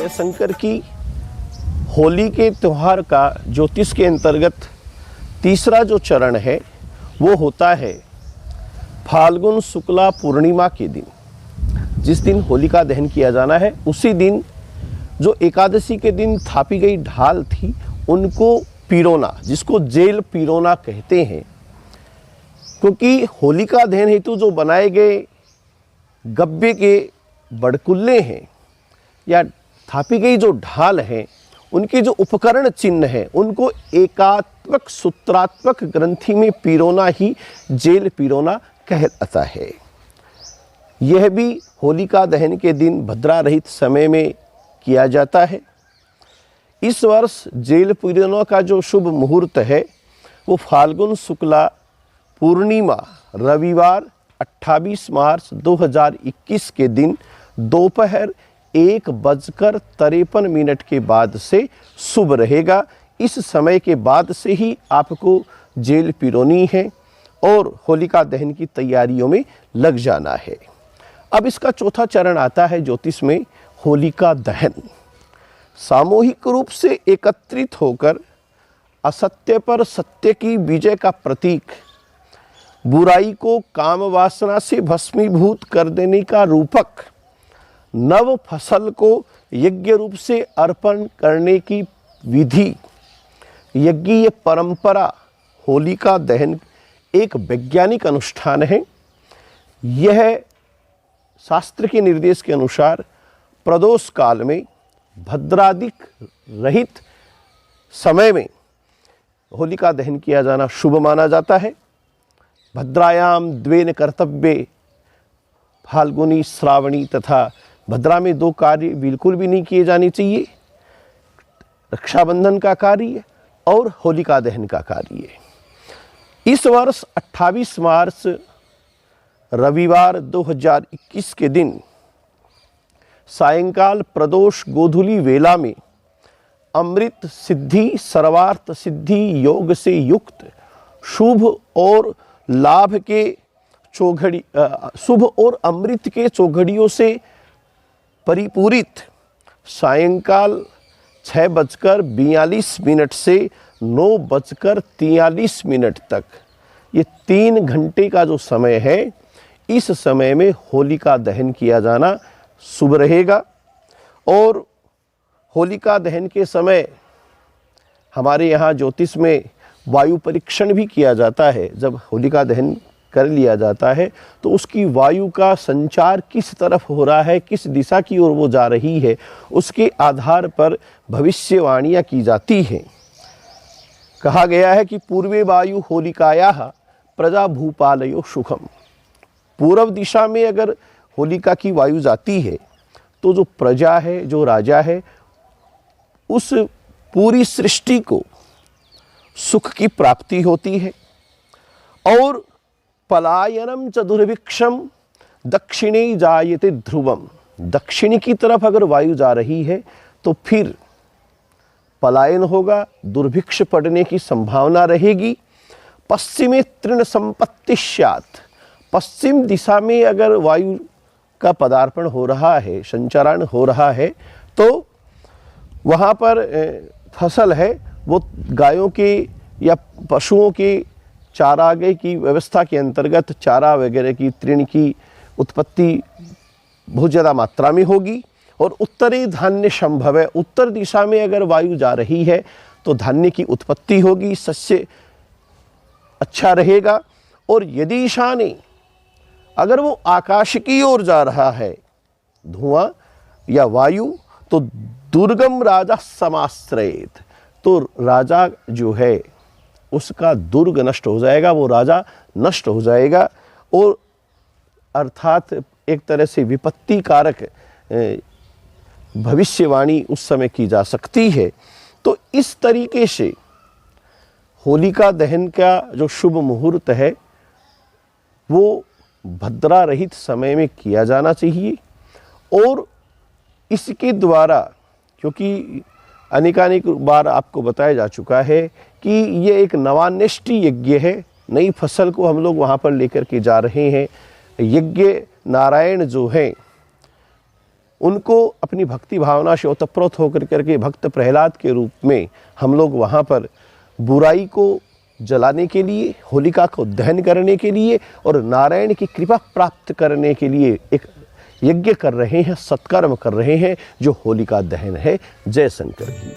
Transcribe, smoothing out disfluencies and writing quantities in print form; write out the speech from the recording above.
जयशंकर की होली के त्यौहार का ज्योतिष के अंतर्गत तीसरा जो चरण है वो होता है फाल्गुन शुक्ला पूर्णिमा के दिन। जिस दिन होलिका दहन किया जाना है उसी दिन जो एकादशी के दिन थापी गई ढाल थी उनको पिरोना, जिसको जेल पिरोना कहते हैं, क्योंकि होलिका दहन हेतु जो बनाए गए गब्बे के बड़कुल्ले हैं या थापी गई जो ढाल है उनके जो उपकरण चिन्ह हैं उनको एकात्मक सूत्रात्मक ग्रंथि में पिरोना ही जेल पिरोना कहलाता है। यह भी होलिका दहन के दिन भद्रा रहित समय में किया जाता है। इस वर्ष जेल पिरोना का जो शुभ मुहूर्त है वो फाल्गुन शुक्ला पूर्णिमा रविवार 28 मार्च 2021 के दिन दोपहर 1:53 के बाद से शुभ रहेगा। इस समय के बाद से ही आपको जेल पिरोनी है और होलिका दहन की तैयारियों में लग जाना है। अब इसका चौथा चरण आता है ज्योतिष में होलिका दहन। सामूहिक रूप से एकत्रित होकर असत्य पर सत्य की विजय का प्रतीक, बुराई को काम वासना से भस्मीभूत कर देने का रूपक, नव फसल को यज्ञ रूप से अर्पण करने की विधि, यज्ञीय परंपरा होलिका दहन एक वैज्ञानिक अनुष्ठान है। यह शास्त्र के निर्देश के अनुसार प्रदोष काल में भद्रादिक रहित समय में होलिका दहन किया जाना शुभ माना जाता है। भद्रायाम द्वेन कर्तव्ये, फाल्गुनी श्रावणी तथा भद्रा में दो कार्य बिल्कुल भी नहीं किए जाने चाहिए, रक्षाबंधन का कार्य और होलिका दहन का कार्य। इस वर्ष 28 मार्च रविवार 2021 के दिन सायंकाल प्रदोष गोधूली वेला में अमृत सिद्धि सर्वार्थ सिद्धि योग से युक्त शुभ और लाभ के चौघड़ी शुभ और अमृत के चौघड़ियों से परिपूरित सायंकाल 6:42 से 9:43 तक ये 3 घंटे का जो समय है, इस समय में होलिका दहन किया जाना शुभ रहेगा। और होलिका दहन के समय हमारे यहाँ ज्योतिष में वायु परीक्षण भी किया जाता है। जब होलिका दहन कर लिया जाता है तो उसकी वायु का संचार किस तरफ हो रहा है, किस दिशा की ओर वो जा रही है, उसके आधार पर भविष्यवाणियाँ की जाती हैं। कहा गया है कि पूर्वे वायु होलिकायाः प्रजा भूपालयो सुखम। पूर्व दिशा में अगर होलिका की वायु जाती है तो जो प्रजा है, जो राजा है, उस पूरी सृष्टि को सुख की प्राप्ति होती है। और पलायनम च दुर्भिक्षम दक्षिणे जायते ध्रुवम। दक्षिण की तरफ अगर वायु जा रही है तो फिर पलायन होगा, दुर्भिक्ष पड़ने की संभावना रहेगी। पश्चिमे तृण संपत्ति स्यात्। पश्चिम दिशा में अगर वायु का पदार्पण हो रहा है, संचरण हो रहा है, तो वहाँ पर फसल है वो गायों के या पशुओं के चारागाह की व्यवस्था के अंतर्गत चारा वगैरह की तृण की उत्पत्ति बहुत ज़्यादा मात्रा में होगी। और उत्तरी धान्य संभव है। उत्तर दिशा में अगर वायु जा रही है तो धान्य की उत्पत्ति होगी, सस्य अच्छा रहेगा। और यदि ईशाने अगर वो आकाश की ओर जा रहा है धुआं या वायु, तो दुर्गम राजा समाश्रयेत। तो राजा जो है उसका दुर्ग नष्ट हो जाएगा, वो राजा नष्ट हो जाएगा। और अर्थात एक तरह से विपत्ति कारक भविष्यवाणी उस समय की जा सकती है। तो इस तरीके से होलिका दहन का जो शुभ मुहूर्त है वो भद्रा रहित समय में किया जाना चाहिए। और इसके द्वारा, क्योंकि अनेकानेक बार आपको बताया जा चुका है कि ये एक नवान्वेष्टि यज्ञ है, नई फसल को हम लोग वहाँ पर लेकर के जा रहे हैं। यज्ञ नारायण जो हैं उनको अपनी भक्ति भावना से ओतप्रोत होकर करके भक्त प्रहलाद के रूप में हम लोग वहाँ पर बुराई को जलाने के लिए, होलिका को दहन करने के लिए और नारायण की कृपा प्राप्त करने के लिए एक यज्ञ कर रहे हैं, सत्कर्म कर रहे हैं, जो होलिका दहन है। जय शंकर की।